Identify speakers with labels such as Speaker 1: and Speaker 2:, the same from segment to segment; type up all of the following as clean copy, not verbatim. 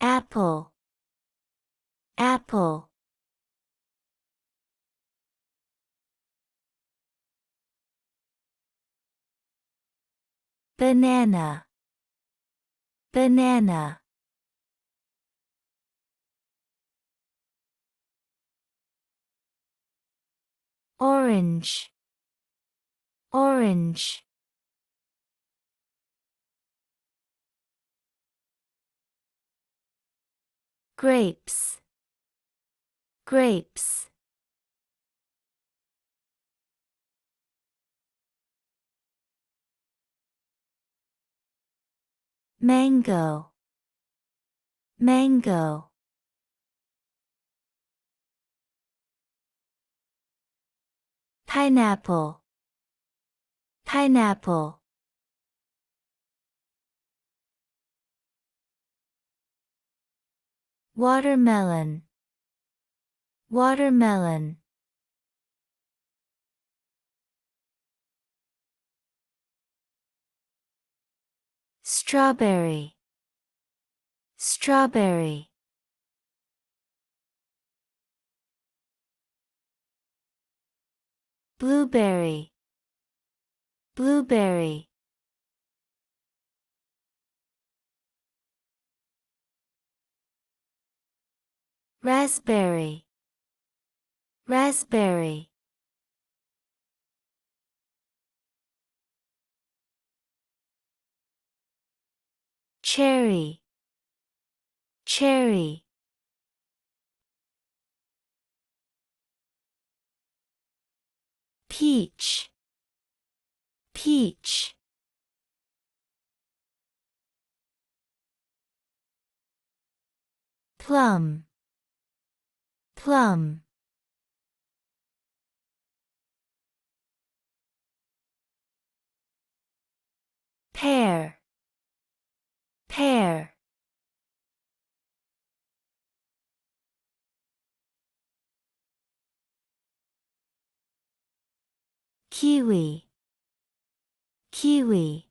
Speaker 1: apple, apple. Banana, banana. Orange, orange. Grapes, grapes. Mango, mango. Pineapple, pineapple. Watermelon, watermelon. Strawberry, strawberry. Blueberry, blueberry. Raspberry, raspberry. Cherry, cherry. Peach, peach. Plum, plum. Pear, pear. Kiwi, kiwi.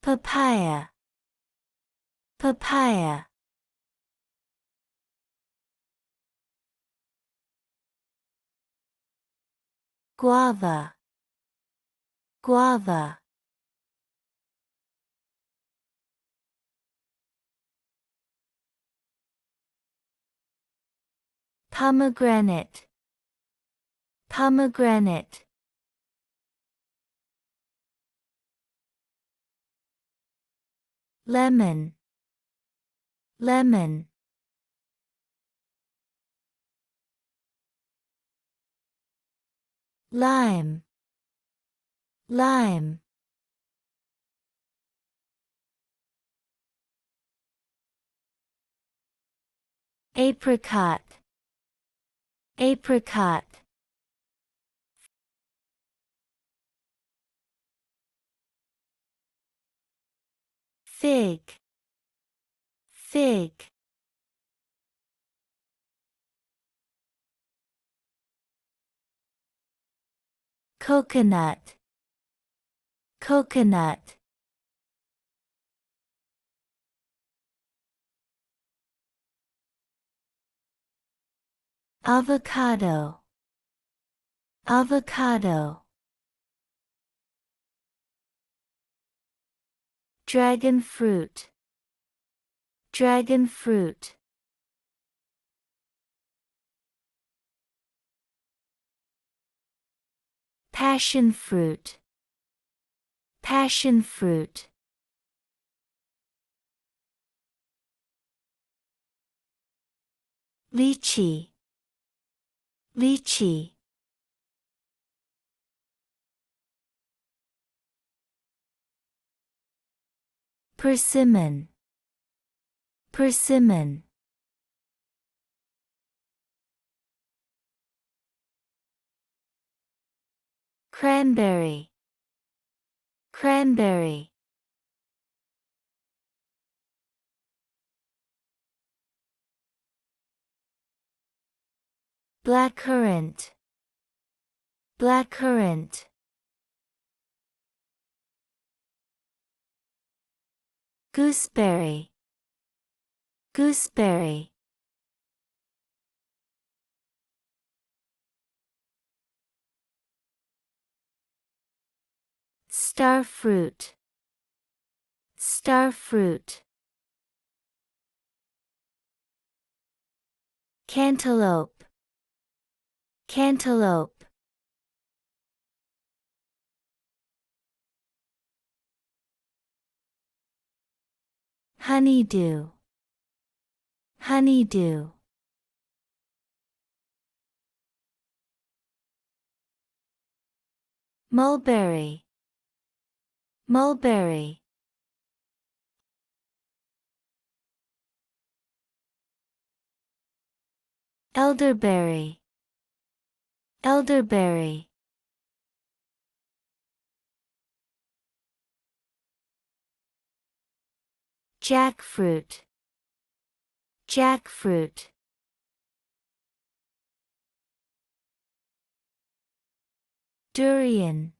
Speaker 1: Papaya, papaya. Guava, guava. Pomegranate, pomegranate. Lemon, lemon. Lime, lime. Apricot, apricot. Fig, fig. Coconut, coconut. Avocado, avocado. Dragon fruit, dragon fruit. Passion fruit, passion fruit. Lychee, lychee. Persimmon, persimmon. Cranberry, cranberry. Blackcurrant, blackcurrant. gooseberry, gooseberry. Starfruit, starfruit. Cantaloupe, cantaloupe. Honeydew, honeydew. Mulberry, mulberry. Elderberry, elderberry. Jackfruit, jackfruit. Durian,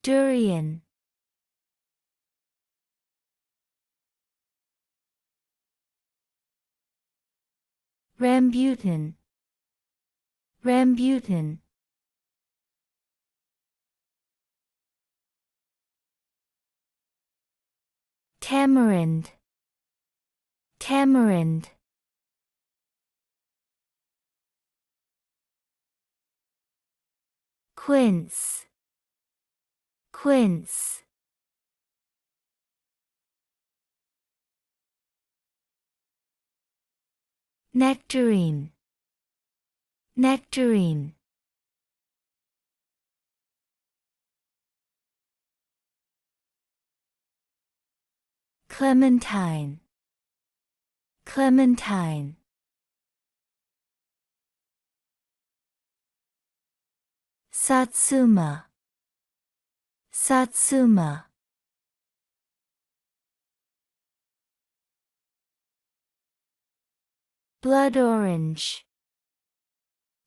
Speaker 1: durian. Rambutan, rambutan. Tamarind, tamarind. Quince, quince. Nectarine, nectarine. Clementine, clementine. Satsuma, satsuma. Blood orange,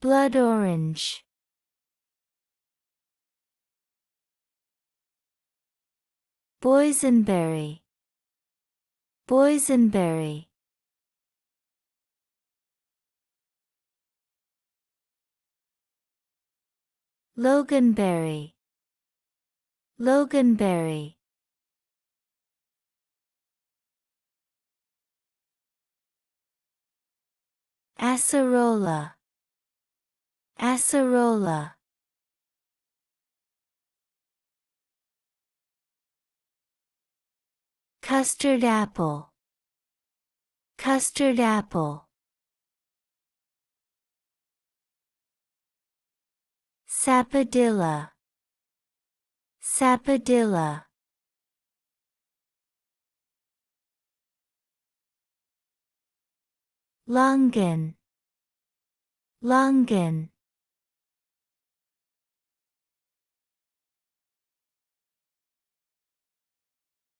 Speaker 1: blood orange. Boysenberry, boysenberry. Loganberry, loganberry. Acerola, acerola. Custard apple, custard apple. Sapodilla, sapodilla. Longan, longan.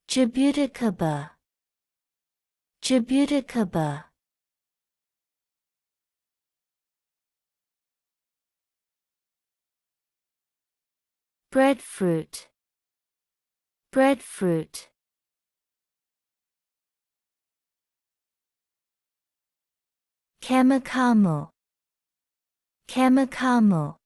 Speaker 1: Jabuticaba, jabuticaba. Breadfruit, breadfruit. Kamikamu, kamikamu.